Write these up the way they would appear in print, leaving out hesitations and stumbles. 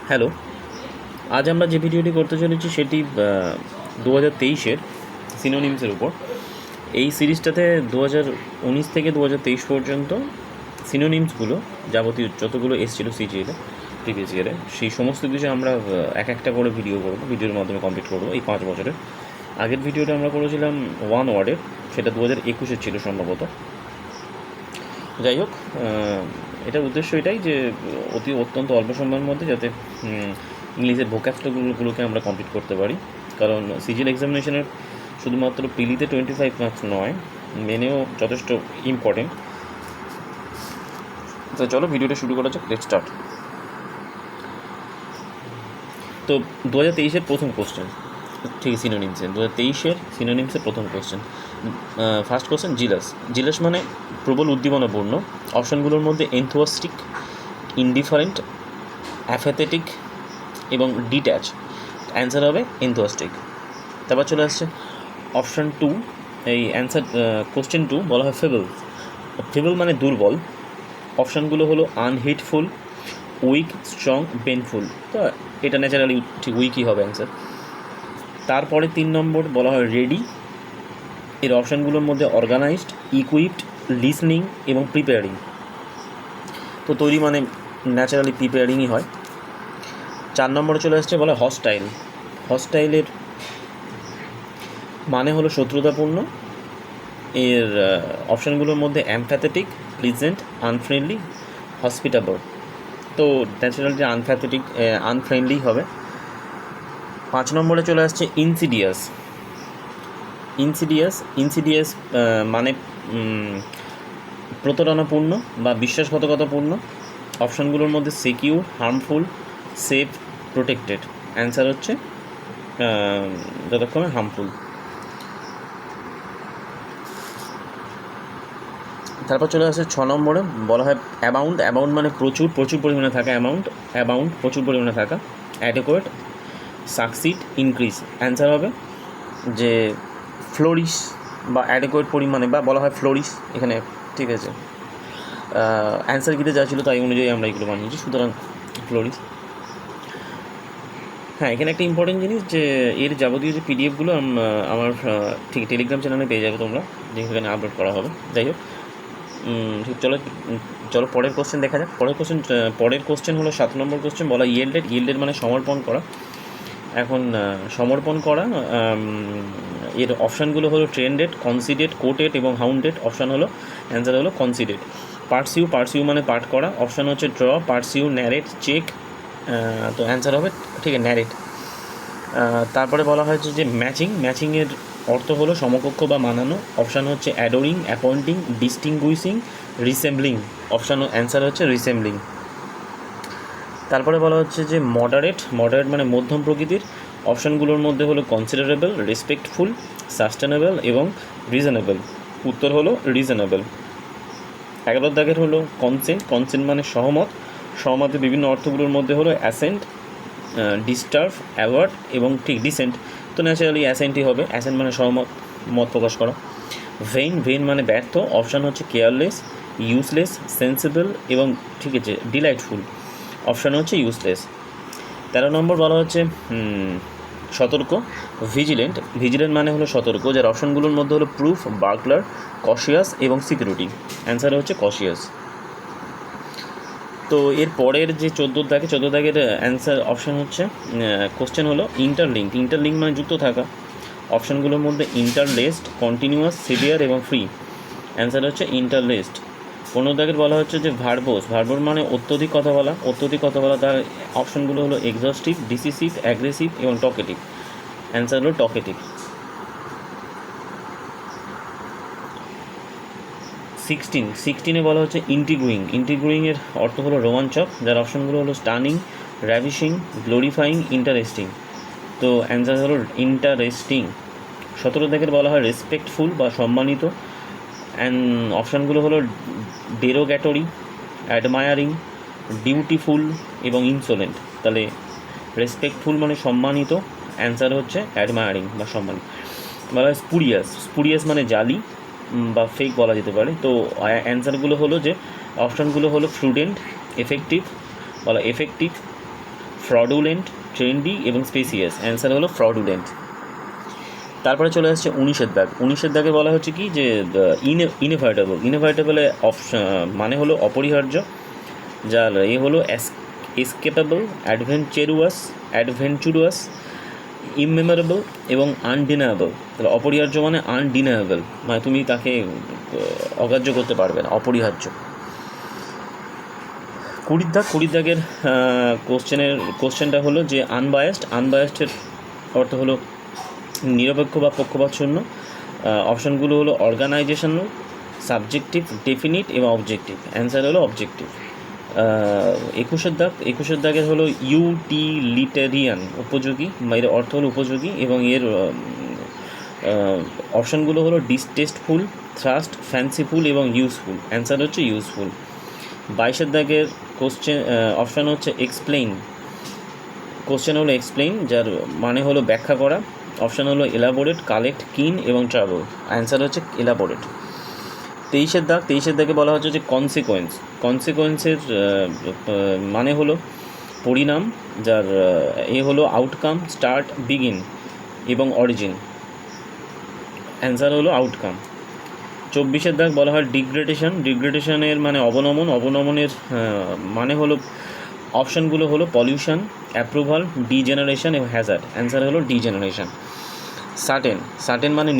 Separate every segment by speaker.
Speaker 1: Hello, আজ আমরা যে ভিডিওটি করতে চলেছি সেটি 2023-এর সিনোনিমসের উপর। এই সিরিজটাতে 2019 থেকে 2023 পর্যন্ত সিনোনিমসগুলো যাবতীয় যতগুলো এসেছিলো সিজিএলে প্রিভিয়াস ইয়ারে সেই সমস্ত কিছু আমরা এক একটা করে ভিডিওর মাধ্যমে কমপ্লিট করবো এই 5 বছরের। আগের ভিডিওটা আমরা করেছিলাম ওয়ান ওয়ার্ডের, সেটা 2021-এর ছিল সম্ভবত। যাই হোক, এটার উদ্দেশ্য এটাই যে অত্যন্ত অল্প সময়ের মধ্যে যাতে ইংলিশের ভোক্যাবুলারিগুলোকে আমরা কমপ্লিট করতে পারি, কারণ সিজিএল এক্সামিনেশনের শুধুমাত্র প্রিলিতে 25 মার্কস নয়, মেনেও যথেষ্ট ইম্পর্টেন্ট। তো চলো ভিডিওটা শুরু করা যাক, লেটস স্টার্ট। তো 2023-এর প্রথম কোশ্চেন, ঠিক সিনোনিমসের 2023-এর সিনোনিমসের প্রথম কোশ্চেন। ফার্স্ট কোশ্চেন, জিলাস মানে প্রবল উদ্দীপনাপূর্ণ। অপশানগুলোর মধ্যে এনথুয়াস্টিক, ইনডিফারেন্ট, অ্যাপাথেটিক এবং ডিট্যাচ। অ্যান্সার হবে এনথুয়াস্টিক। তারপর চলে আসছে অপশান 2, এই অ্যান্সার কোশ্চেন 2 বলা হয় ফেবল মানে দুর্বল। অপশানগুলো হলো আনহিটফুল, উইক, স্ট্রং, পেনফুল। তো এটা ন্যাচারালি ঠিক উইকই হবে অ্যান্সার। তারপরে 3 নম্বর বলা হয় রেডি। এর অপশানগুলোর মধ্যে অর্গানাইজড, ইকুইপড, লিসনিং এবং প্রিপেয়ারিং। তো তৈরি মানে ন্যাচারালি প্রিপেয়ারিংই হয়। 4 নম্বরে চলে আসছে বলা হস্টাইলের মানে হলো শত্রুতাপূর্ণ। এর অপশানগুলোর মধ্যে এমপ্যাথেটিক, প্লিজেন্ট, আনফ্রেন্ডলি, হসপিটেবল। তো ন্যাচারালি আনফ্রেন্ডলি হবে। 5 নম্বরে চলে আসছে ইনসিডিয়াস মানে প্রতারণাপূর্ণ বা বিশ্বাসঘাতকতাপূর্ণ। অপশানগুলোর মধ্যে secure, harmful, safe, protected. Answer হচ্ছে যথাক্রমে হার্মফুল। তারপর চলে আসে 6 নম্বরে বলা হয় অ্যাবাউন্ড মানে প্রচুর পরিমাণে থাকা। অ্যাবাউন্ড প্রচুর পরিমাণে থাকা। অ্যাডেকোয়েট, সাকসিড, ইনক্রিজ। অ্যান্সার হবে যে ফ্লোরিশ বা অ্যাডেকোয়েট পরিমাণে, বা বলা হয় ফ্লোরিশ এখানে, ঠিক আছে। অ্যান্সার কিতে যা ছিল তাই অনুযায়ী আমরা এগুলো বানিয়েছি, সুতরাং ফ্লোরিশ। হ্যাঁ, এখানে একটা ইম্পর্টেন্ট জিনিস যে এর যাবতীয় যে পিডিএফগুলো আমার ঠিক টেলিগ্রাম চ্যানেলে পেয়ে যাবে তোমরা, যেখানে আপলোড করা হবে। যাই হোক, ঠিক চলো পরের কোশ্চেন দেখা যাক। পরের কোশ্চেন হলো 7 নম্বর কোশ্চেন, বলা ইয়েল্ডেড মানে সমর্পণ করা। এখন সমর্পণ করা, এর অপশানগুলো হলো ট্রেন্ডেড, কনসিডেড, কোটেড এবং হাউন্ডেড। অপশান হলো অ্যান্সার হলো কনসিডেড। পার্সিউ মানে পাঠ করা। অপশান হচ্ছে ড্র, পার্সিউ, ন্যারেট, চেক। তো অ্যান্সার হবে ঠিক আছে ন্যারেট। তারপরে বলা হয়েছে যে ম্যাচিংয়ের অর্থ হলো সমকক্ষ বা মানানো। অপশান হচ্ছে অ্যাডোরিং, অ্যাপয়েন্টিং, ডিস্টিংগুইশিং, রিসেম্বলিং। অপশান অ্যান্সার হচ্ছে রিসেম্বলিং। তারপরে বলা হচ্ছে যে মডারেট মানে মধ্যম প্রকৃতির। অপশানগুলোর মধ্যে হলো কনসিডারেবল, রেসপেক্টফুল, সাস্টেনেবল এবং রিজনেবল। উত্তর হলো রিজনেবল। 11 দাগের হলো কনসেন্ট মানে সহমতের বিভিন্ন অর্থগুলোর মধ্যে হলো অ্যাসেন্ট, ডিস্টার্ব, অ্যাওয়ার্ড এবং ঠিক ডিসেন্ট। তো ন্যাচারালি অ্যাসেন্টই হবে। অ্যাসেন্ট মানে মত প্রকাশ করা। ভেইন মানে ব্যর্থ। অপশান হচ্ছে কেয়ারলেস, ইউজলেস, সেন্সিবল এবং ঠিক আছে ডিলাইটফুল। অপশান হচ্ছে ইউজলেস। 13 নম্বর বলা হচ্ছে সতর্ক, ভিজিলেন্ট মানে হলো সতর্ক, যার অপশানগুলোর মধ্যে হলো প্রুফ, বার্গলার, কশিয়াস এবং সিকিউরিটি। অ্যান্সার হচ্ছে কশিয়াস। তো এর পরের যে 14 দাগের অ্যান্সার অপশান হচ্ছে কোশ্চেন হলো ইন্টারলিঙ্ক মানে যুক্ত থাকা। অপশানগুলোর মধ্যে ইন্টারলেসড, কন্টিনিউয়াস, সিভিয়ার এবং ফ্রি। অ্যান্সার হচ্ছে ইন্টারলেসড। 15 দাগের বলা হচ্ছে যে ভার্বোস মানে অত্যধিক কথা বলা। তার অপশানগুলো হলো এক্সস্টিভ, ডিসিসিভ, অ্যাগ্রেসিভ এবং টকেটিভ। অ্যান্সার হলো টকেটিভ। 16 বলা হচ্ছে ইন্টিগ্রুইংয়ের অর্থ হলো রোমাঞ্চক, যার অপশানগুলো হলো স্টানিং, র্যাভিশিং, গ্লোরিফাইং, ইন্টারেস্টিং। তো অ্যান্সার হলো ইন্টারেস্টিং। 17 দাগের বলা হয় রেসপেক্টফুল বা সম্মানিত। অপশানগুলো হলো ডেরোগ্যাটরি, অ্যাডমায়ারিং, ডিউটিফুল এবং ইনসোলেন্ট। তাহলে রেসপেক্টফুল মানে সম্মানিত, অ্যান্সার হচ্ছে অ্যাডমায়ারিং বা সম্মানিত। বলা হয় স্পুরিয়াস মানে জালি বা ফেক বলা যেতে পারে। তো অ্যান্সারগুলো হলো যে অপশানগুলো হলো ফ্রুডেন্ট, এফেক্টিভ, ফ্রডুলেন্ট, ট্রেন্ডি এবং স্পেসিয়াস। অ্যান্সার হলো ফ্রডুলেন্ট। তারপরে চলে আসছে 19-এর দাগ। 19-এর দাগে বলা হচ্ছে কি যে ইনএভাইটেবল। ইনএভাইটেবলে মানে হলো অপরিহার্য, যার হলো এসকেপেবল, অ্যাডভেঞ্চুরাস, ইমমেমোরেবল এবং আনডিনায়েবল। তাহলে অপরিহার্য মানে আনডিনায়েবল, মানে তুমি তাকে অগ্রাহ্য করতে পারবে না, অপরিহার্য। 20 দাগ। 20 দাগের কোশ্চেনটা হলো যে আনবায়াসডের অর্থ হলো নিরপেক্ষ বা পক্ষপাতশূন্য। অপশানগুলো হলো অর্গানাইজেশনাল, সাবজেক্টিভ, ডেফিনিট এবং অবজেক্টিভ। অ্যান্সার হলো অবজেক্টিভ। 21-এর দাগের হলো ইউটিলিটেরিয়ান, উপযোগী, এর অর্থ হলো উপযোগী এবং এর অপশানগুলো হলো ডিসটেস্টফুল, থ্রাস্ট, ফ্যান্সিফুল এবং ইউজফুল। অ্যান্সার হচ্ছে ইউজফুল। 22-এর দাগের অপশান হচ্ছে এক্সপ্লেইন। কোশ্চেন হলো এক্সপ্লেইন, যার মানে হলো ব্যাখ্যা করা। অপশান হলো এলাবোরেট, কালেক্ট, কিন এবং ট্রাভেল। অ্যান্সার হচ্ছে এলাবোরেট। 23-এর দাগে বলা হচ্ছে যে কনসিকোয়েন্সের মানে হলো পরিণাম, যার হলো আউটকাম, স্টার্ট, বিগিন এবং অরিজিন। অ্যান্সার হলো আউটকাম। 24-এর দাগ বলা হয় ডিগ্রেডেশনের মানে অবনমনের মানে হলো অপশানগুলো হলো পলিউশন, অ্যাপ্রুভাল, ডিজেনারেশন এবং হ্যাজার্ড। অ্যান্সার হলো ডিজেনারেশন। সার্টেন মানে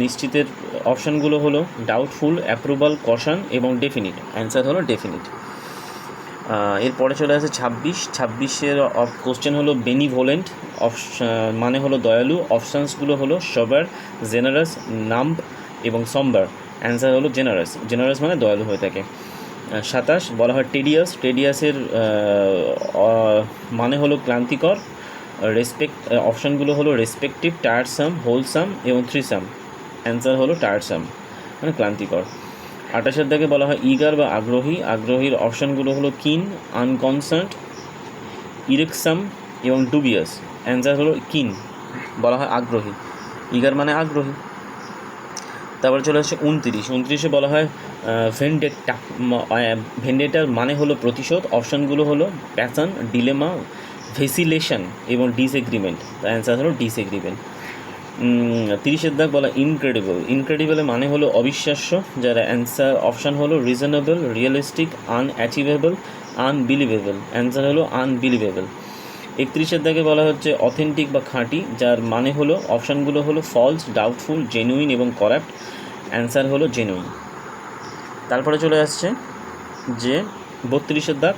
Speaker 1: নিশ্চিতের অপশানগুলো হলো ডাউটফুল, অ্যাপ্রুভাল, কশন এবং ডেফিনিট। অ্যান্সার হলো ডেফিনিট। এরপরে চলে আসে 26-এর কোশ্চেন হলো বেনিভোলেন্ট, মানে হলো দয়ালু। অপশানসগুলো হলো সবার, জেনারাস, নাম্ব এবং সম্বার। অ্যান্সার হলো জেনারাস মানে দয়ালু হয়ে থাকে। 27 বলা হয় টেডিয়াসের মানে হলো ক্লান্তিকর। অপশানগুলো হলো রেসপেক্টিভ, টায়ারসাম, হোলসাম এবং থ্রিসাম। অ্যান্সার হলো টায়ারসাম মানে ক্লান্তিকর। 28-এর দাগে বলা হয় ইগার বা আগ্রহীর অপশানগুলো হলো কিন, আনকনসার্নড, ইরেকসাম এবং ডুবিয়াস। অ্যান্সার হলো কিন, বলা হয় আগ্রহী, ইগার মানে আগ্রহী। তারপরে চলে আসছে 29-এ বলা হয় ভেন্ডেটার মানে হলো প্রতিশোধ। অপশানগুলো হলো প্যাশন, ডিলেমা, ভেসিলেশন এবং ডিসএগ্রিমেন্ট। অ্যান্সার হলো ডিসএগ্রিমেন্ট। 30-এর দাগ বলা ইনক্রেডিবলের মানে হলো অবিশ্বাস্য, যার অপশান হলো রিজনেবল, রিয়েলিস্টিক, আনঅ্যাচিভেবল, আনবিলিভেবল। অ্যান্সার হলো আনবিলিভেবল। 31-এর দাগে বলা হচ্ছে অথেন্টিক বা খাঁটি, যার মানে হলো অপশানগুলো হলো ফলস, ডাউটফুল, জেনুইন এবং করাপ্ট। অ্যান্সার হলো জেনুইন। তারপরে চলে আসছে যে 32-এর দাগ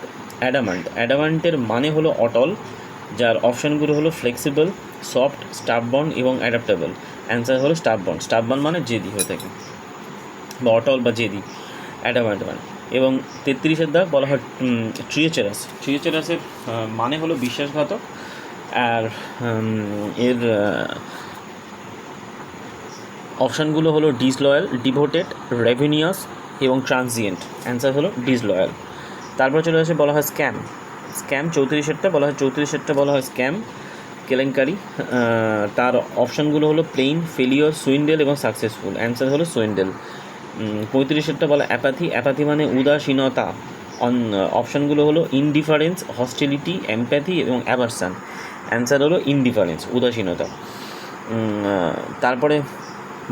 Speaker 1: অ্যাডামান্টের মানে হলো অটল, যার অপশানগুলো হলো ফ্লেক্সিবল, সফট, স্টাববর্ন এবং অ্যাডাপ্টেবল। অ্যান্সার হলো স্টাববর্ন মানে জেদি হয়ে থাকে, বা অটল বা জেদি, অ্যাডামান্ট মানে। এবং 33-এর দাগ বলা হয় ট্রিয়েচারাসের মানে হলো বিশ্বাসঘাতক, আর এর অপশানগুলো হলো ডিসলয়াল, ডিভোটেড, রেভিনিয়াস এবং ট্রানজিয়েন্ট। অ্যান্সার হলো ডিসলয়াল। তারপরে চলে আসে বলা হয় স্ক্যাম। 34-এরটা বলা হয় স্ক্যাম, কেলেঙ্কারি। তার অপশানগুলো হলো প্লেইন, ফেলিওর, সুইন্ডেল এবং সাকসেসফুল। অ্যান্সার হলো সুইন্ডেল। 35-এরটা বলা অ্যাপাথি মানে উদাসীনতা। অপশানগুলো হলো ইনডিফারেন্স, হস্টিলিটি, এমপ্যাথি এবং অ্যাভারসান। অ্যান্সার হলো ইনডিফারেন্স, উদাসীনতা। তারপরে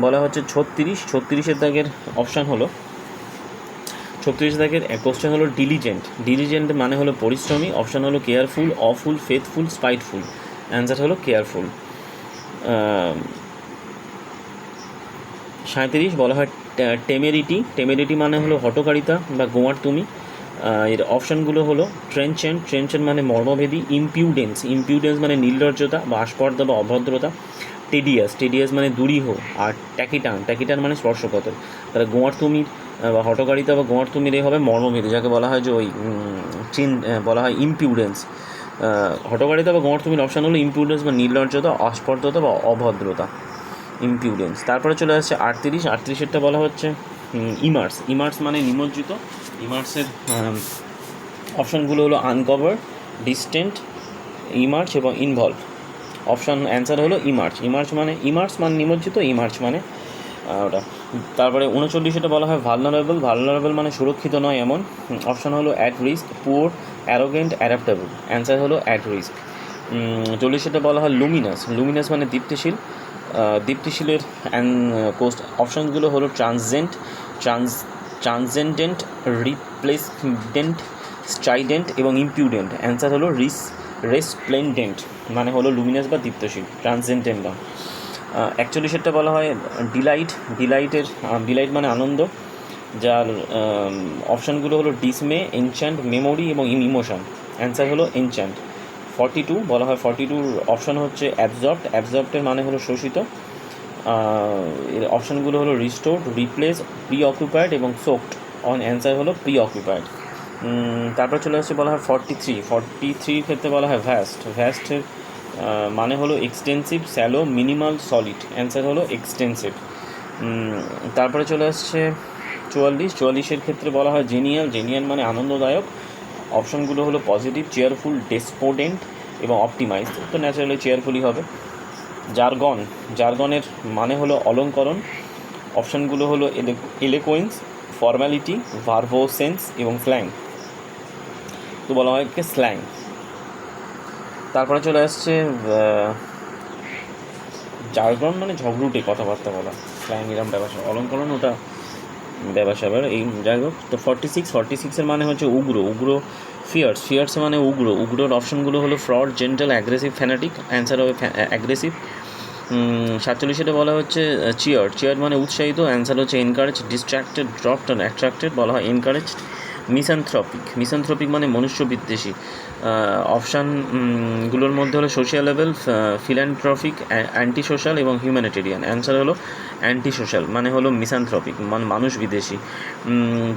Speaker 1: বলা হচ্ছে 36-এর দাগের অপশান হলো 36 দাগের কোশ্চেন হলো ডিলিজেন্ট মানে হলো পরিশ্রমী। অপশান হলো কেয়ারফুল, অফুল, ফেথফুল, স্পাইটফুল। অ্যান্সার হলো কেয়ারফুল। 37 বলা হয় টেমেরিটি মানে হলো হঠকারিতা বা গোয়ার তুমি। এর অপশানগুলো হলো ট্রেনচেন্ট মানে মর্মভেদী, ইম্পিউডেন্স মানে নির্লজ্জতা বা আস্পর্ধা বা অভদ্রতা, টেডিয়াস মানে দুরূহ, আর ট্যাকিটান মানে স্পর্শকাতর। তাহলে গোয়ার তুমির বা হঠকারিতা বা গোয়ার তুমির হবে মর্মভেদী, যাকে বলা হয় যে বলা হয় ইম্পিউডেন্স। হঠকারিতা বা গোয়ার তুমির অপশান হলো ইম্পিউডেন্স বা নির্লজ্জতা, অস্পর্ধতা বা অভদ্রতা, ইম্পিউডেন্স। তারপরে চলে আসছে 38-এরটা বলা হচ্ছে ইমার্স মানে নিমজ্জিত। ইমার্সের অপশানগুলো হলো আনকভার, ডিস্টেন্ট, ইমার্স এবং ইনভলভ। অ্যান্সার হলো ইমার্স মানে নিমজ্জিত, ইমার্স মানে ওটা। তারপরে 39-এটা বলা হয় ভালনারেবল মানে সুরক্ষিত নয় এমন। অপশান হলো at risk, poor, arrogant, adaptable, answer হলো অ্যাট রিস্ক। 40 বলা হয় লুমিনাস, লুমিনাস মানে দীপ্তিশীল, দীপ্তিশীলের কোস্ট অপশানগুলো হলো ট্রান্সেন্ডেন্ট, রিপ্লেসডেন্ট, স্ট্রাইডেন্ট এবং ইম্পিউডেন্ট। অ্যান্সার হলো রেসপ্লেন্ডেন্ট মানে হলো লুমিনাস বা দীপ্তশীল, ট্রান্সেন্ডেন্ট না। 41 বলা হয় ডিলাইট মানে আনন্দ, যার অপশানগুলো হলো ডিসমে, এনচ্যান্ট, মেমোরি এবং ইমোশন। অ্যান্সার হলো এনচ্যান্ট। 42 বলা হয় 42 অপশান হচ্ছে অ্যাবজর্বডের মানে হলো শোষিত। এর অপশানগুলো হলো রিস্টোর্ড, রিপ্লেস, প্রি অকুপায়েড এবং সোকড। অ্যান্সার হলো প্রি অকুপায়েড। তারপর চলে আসছে বলা হয় 43 ক্ষেত্রে বলা হয় ভ্যাস্টের মানে হলো extensive, shallow, minimal, solid. Answer হলো এক্সটেন্সিভ। তারপরে চলে আসছে 44 ক্ষেত্রে বলা হয় জেনিয়াল মানে আনন্দদায়ক। অপশানগুলো হলো পজিটিভ, চেয়ারফুল, ডেসপোডেন্ট এবং অপটিমাইজ। তো ন্যাচারালি চেয়ারফুলই হবে। জার্গনের মানে হলো অলঙ্করণ। অপশানগুলো হলো এলোকোয়েন্স, ফর্ম্যালিটি, ভার্বোসেন্স এবং স্ল্যাং। তো বলা হয় স্ল্যাং। তারপরে চলে আসছে জার্গন মানে ঝগড়ুটে কথাবার্তা বলা, স্ল্যাং এরম ব্যবসা, অলঙ্করণ ওটা ব্যবসা। এবার এই যাই হোক, তো 46 মানে হচ্ছে উগ্র, ফিয়ার্স মানে উগ্রর অপশনগুলো হলো fraud, gentle, aggressive, fanatic. Answer হবে অ্যাগ্রেসিভ। 47 বলা হচ্ছে চিয়ার মানে উৎসাহিত। অ্যান্সার হচ্ছে এনকারেজ, ডিস্ট্র্যাক্টেড, ড্রপড, অ্যাট্রাক্টেড বলা হয় এনকারেজড। মিসান্থ্রপিক মানে মনুষ্য বিদ্বেষী। অপশানগুলোর মধ্যে হলো সোশিয়ালেবল, ফিল্যান্থ্রপিক, অ্যান্টি সোশ্যাল এবং হিউম্যানিটেরিয়ান। অ্যান্সার হলো অ্যান্টি সোশ্যাল মানে হলো মিসান্থ্রপিক মানে মানুষ বিদ্বেষী।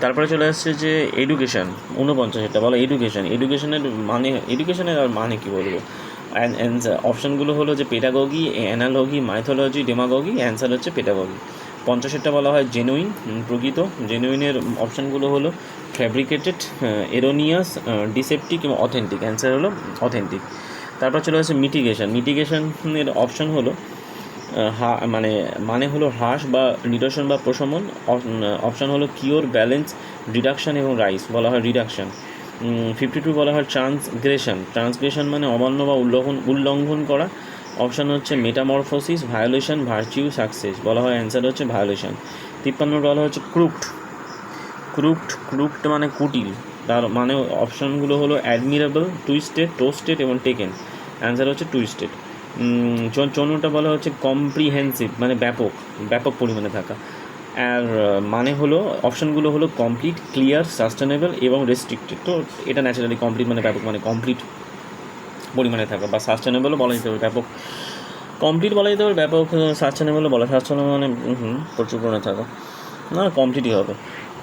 Speaker 1: তারপরে চলে আসছে যে এডুকেশন, 49 বলো এডুকেশনের আর মানে কী বলবো। অপশানগুলো হলো যে পেডাগগি, অ্যানালজি, মাইথোলজি, ডেমাগগি। অ্যান্সার হচ্ছে পেডাগগি। 50 বলা হয় জেনুইন, প্রকৃত। জেনুইনের অপশানগুলো হলো ফ্যাব্রিকেটেড, এরোনিয়াস, ডিসেপটিক এবং অথেন্টিক। অ্যান্সার হলো অথেন্টিক। তারপর চলে আসছে মিটিগেশনের অপশান হলো মানে হলো হ্রাস বা নিরসন বা প্রশমন। অপশান হলো কিওর, ব্যালেন্স, রিডাকশান এবং রাইস বলা হয় রিডাকশান। 52 বলা হয় ট্রান্সগ্রেশন মানে অমান্য বা উল্লঙ্ঘন করা। অপশান হচ্ছে মেটামরফোসিস, ভায়োলেশন, ভার্চিউ, সাকসেস বলা হয় অ্যান্সার হচ্ছে ভায়োলেশন। 53 বলা হচ্ছে ক্রুপ্ট মানে কুটিল, তার মানে অপশানগুলো হলো অ্যাডমিরেবল, টুইস্টেড, টোস্টেড এবং টেকেন। অ্যান্সার হচ্ছে টুইস্টেড। 54 বলা হচ্ছে কম্প্রিহেন্সিভ মানে ব্যাপক পরিমাণে থাকা। আর মানে হলো অপশানগুলো হলো কমপ্লিট, ক্লিয়ার, সাস্টেনেবল এবং রেস্ট্রিক্টেড। তো এটা ন্যাচারালি কমপ্লিট মানে ব্যাপক মানে কমপ্লিট পরিমাণে থাকা, বা সাস্টেনেবলও বলা যেতে পারে, ব্যাপক কমপ্লিট বলা যেতে পারে, ব্যাপক সাস্টেনেবলও বলা, সাস্টেনেবল মানে প্রচুর পরিমাণে থাকা, না কমপ্লিটই হবে।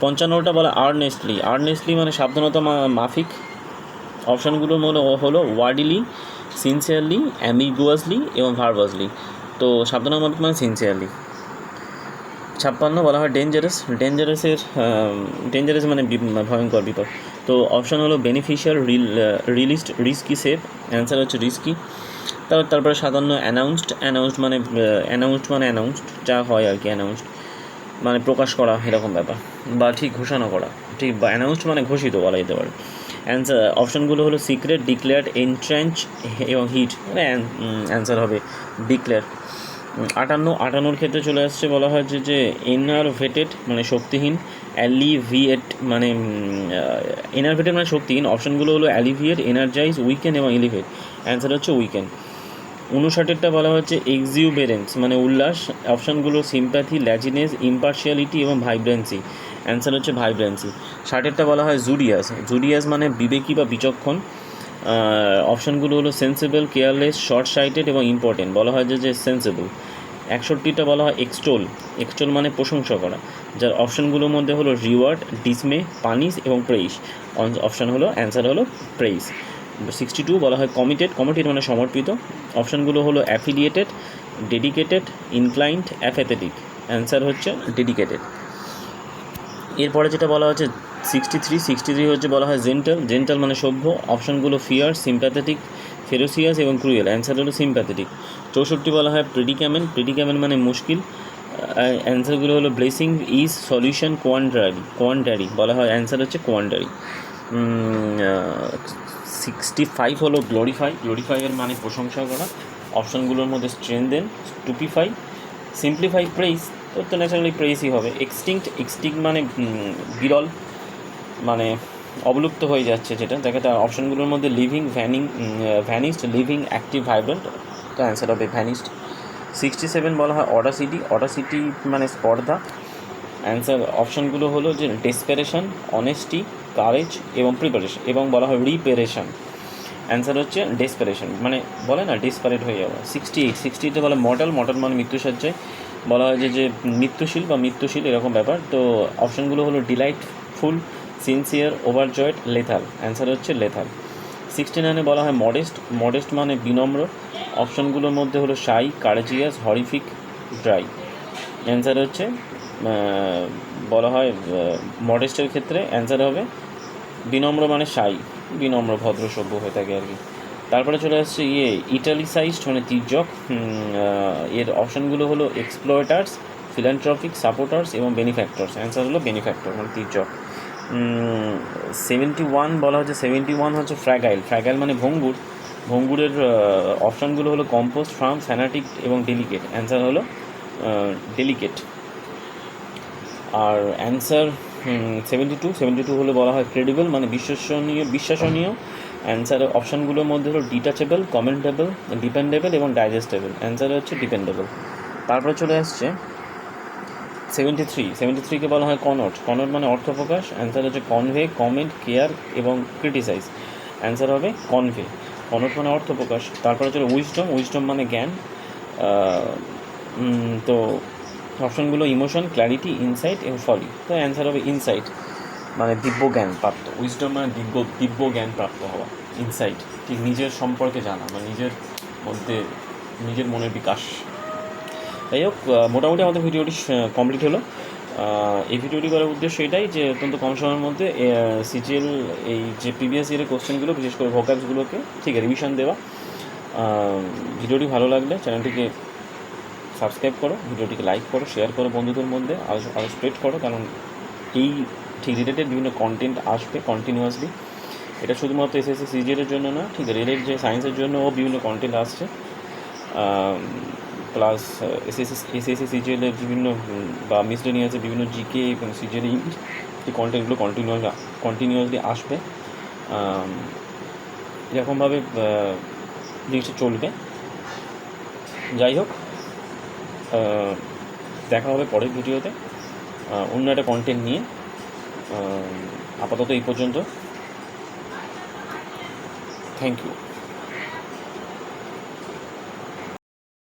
Speaker 1: 55 বলা আর্নেস্টলি মানে সাবধানতা মাফিক। অপশানগুলো হলো ওয়ার্ডিলি, সিনসিয়ারলি, অ্যাম্বিগুয়াসলি এবং ভার্বাসলি। তো সাবধানতা মাফিক মানে সিনসিয়ারলি। 56 বলা হয় ডেঞ্জারাস মানে ভয়ঙ্কর, বিপদ। তো অপশান হলো বেনিফিশিয়াল, রিলিস্ট, রিস্কি, সেফ। অ্যান্সার হচ্ছে রিস্কি। তারপরে 57 অ্যানাউন্সড মানে যা হয় আর কি, অ্যানাউন্সড মানে প্রকাশ করা এরকম ব্যাপার, বা ঠিক ঘোষণা করা, ঠিক, বা অ্যানাউন্সড মানে ঘোষিত বলা যেতে পারে। অপশানগুলো হলো সিক্রেট, ডিক্লেয়ার্ড, এন্ট্রেঞ্চ এবং হিট, মানে অ্যান্সার হবে ডিক্লেয়ার। 58 ক্ষেত্রে চলে আসছে বলা হয় যে এনারভেটেড মানে শক্তিহীন, অ্যালিভিয়েট মানে শক্তিহীন। অপশানগুলো হলো অ্যালিভিয়েট, এনার্জাইজ, উইকেন এবং এলিভেট। অ্যান্সার হচ্ছে উইকেন। 59 বলা হচ্ছে এক্সিউবেরেন্স মানে উল্লাস। অপশানগুলো সিম্প্যাথি, ল্যাজিনেস, ইম্পার্শিয়ালিটি এবং ভাইব্রেন্সি। অ্যান্সার হচ্ছে ভাইব্রেন্সি। 60 বলা হয় জুডিয়াস মানে বিবেকী বা বিচক্ষণ। অপশানগুলো হলো সেন্সিবল, কেয়ারলেস, শর্ট সাইটেড এবং ইম্পর্টেন্ট বলা হয় যে সেন্সিবল। 61 বলা হয় এক্সটোল মানে প্রশংসা করা, যার অপশানগুলোর মধ্যে হলো রিওয়ার্ড, ডিসমে, পানিশ এবং প্রেইস। অপশান হলো অ্যান্সার হলো প্রেইস। 62 বলা হয় কমিটেড মানে সমর্পিত। অপশানগুলো হলো অ্যাফিলিয়েটেড, ডেডিকেটেড, ইনক্লাইন্ড, অ্যাপেথেটিক। অ্যান্সার হচ্ছে ডেডিকেটেড। এরপরে যেটা বলা হচ্ছে 63 হচ্ছে বলা হয় জেন্টাল মানে সভ্য। অপশানগুলো ফিয়ার, সিম্প্যাথেটিক, ফেরোসিয়াস এবং ক্রুয়েল। অ্যান্সার হলো সিম্প্যাথেটিক। 64 বলা হয় প্রেডিকামেন্ট মানে মুশকিল। অ্যান্সারগুলো হলো ব্লেসিং, ইজ, সলিউশন, কোয়ান্ডারি বলা হয় অ্যান্সার হচ্ছে কোয়ান্ডারি। 65 হলো গ্লোরিফাইয়ের মানে প্রশংসা করা। অপশানগুলোর মধ্যে স্ট্রেনদেন, স্টুপিফাই, সিম্পলিফাই, প্রেইস, তো ন্যাচারালি প্রেইসই হবে। এক্সটিংক্ট মানে বিরল, মানে অবলুপ্ত হয়ে যাচ্ছে যেটা দেখে। তার অপশানগুলোর মধ্যে living, vanished, living, active, vibrant, তো অ্যান্সার হবে ভ্যানিস্ট। 67 বলা হয় অডাসিটি মানে স্পর্ধা। অ্যান্সার অপশানগুলো হলো যে ডেসপারেশন, অনেস্টি, কারেজ এবং প্রিপারেশন, এবং বলা হয় রিপেরেশন। অ্যান্সার হচ্ছে ডেসপারেশন, মানে বলে না ডেসপারেট হয়ে যাওয়া। 68 বলে মর্টাল মানে মৃত্যুসজ্জায়, বলা হয় যে মৃত্যুশীল এরকম ব্যাপার। তো অপশানগুলো হলো ডিলাইটফুল, সিনসিয়ার, ওভারজয়েড, লেথাল। অ্যান্সার হচ্ছে লেথাল। 69 বলা হয় মডেস্ট মানে বিনম্র। অপশানগুলোর মধ্যে হলো শাই, কারেজিয়াস, হরিফিক, ড্রাই। অ্যান্সার হচ্ছে বলা হয় মডেস্টের ক্ষেত্রে অ্যান্সার হবে বিনম্র মানে শাই, বিনম্র ভদ্র সভ্য হয়ে থাকে আর কি। তারপরে চলে আসছে ইটালিসাইজড মানে তির্যক। এর অপশানগুলো হলো এক্সপ্লয়েটার্স, ফিলান্থ্রপিক, সাপোর্টার্স এবং বেনিফ্যাক্টরস। অ্যান্সার হলো বেনিফ্যাক্টর মানে তির্যক। 71 বলা হচ্ছে 71 হচ্ছে ফ্র্যাগাইল মানে ভঙ্গুরের অপশানগুলো হলো কম্পোস্ট, ফার্ম, ফ্যানাটিক এবং ডেলিকেট। অ্যান্সার হলো ডেলিকেট। আর অ্যান্সার 72 হলে বলা হয় ক্রেডিবল মানে বিশ্বাসনীয়। অ্যান্সার অপশানগুলোর মধ্যে হলো ডিটাচেবল, কমেন্টেবল, ডিপেন্ডেবল এবং ডাইজেস্টেবল। অ্যান্সার হচ্ছে ডিপেন্ডেবল। তারপরে চলে আসছে 73কে বলা হয় কনট মানে অর্থপ্রকাশ। অ্যান্সার হচ্ছে কনভে, কমেন্ট, কেয়ার এবং ক্রিটিসাইজ। অ্যান্সার হবে কনভে, কনট মানে অর্থপ্রকাশ। তারপরে চলে উইজডম মানে জ্ঞান। তো অপশানগুলো ইমোশন, ক্ল্যারিটি, ইনসাইট এবং ফলি। তো অ্যান্সার হবে ইনসাইট মানে দিব্য জ্ঞান প্রাপ্ত। উইজডম মানে দিব্য জ্ঞান প্রাপ্ত হওয়া। ইনসাইট ঠিক নিজের সম্পর্কে জানা বা নিজের মধ্যে নিজের মনের বিকাশ। যাই হোক, মোটামুটি আমাদের ভিডিওটি কমপ্লিট হলো। এই ভিডিওটি করার উদ্দেশ্য এটাই যে অত্যন্ত কম সময়ের মধ্যে সিজিএল এই যে প্রিভিয়াস ইয়ারের কোশ্চেনগুলো বিশেষ করে ভোকাবসগুলোকে ঠিক রিভিশন দেওয়া। ভিডিওটি ভালো লাগলে চ্যানেলটিকে সাবস্ক্রাইব করো, ভিডিওটিকে লাইক করো, শেয়ার করো বন্ধুদের মধ্যে, আরও স্প্রেড করো, কারণ এই ঠিক রিলেটেড বিভিন্ন কন্টেন্ট আসবে কন্টিনিউয়াসলি। এটা শুধুমাত্র এসএসসি সিজিএলের জন্য না, ঠিক রিলেটেড যে সায়েন্সের জন্যও বিভিন্ন কন্টেন্ট আসছে। প্লাস এসএসসি সিজিএলের বিভিন্ন বা মিসলেনিয়াসের বিভিন্ন জিকে এবং সিজিএল ইংলিশ যে কন্টেন্টগুলো কন্টিনিউয়াসলি আসবে। এরকমভাবে জিনিসটা চলবে। যাই হোক, দেখা হবে পরের ভিডিওতে অন্য একটা কন্টেন্ট নিয়ে। আপাতত এই পর্যন্ত। Thank you.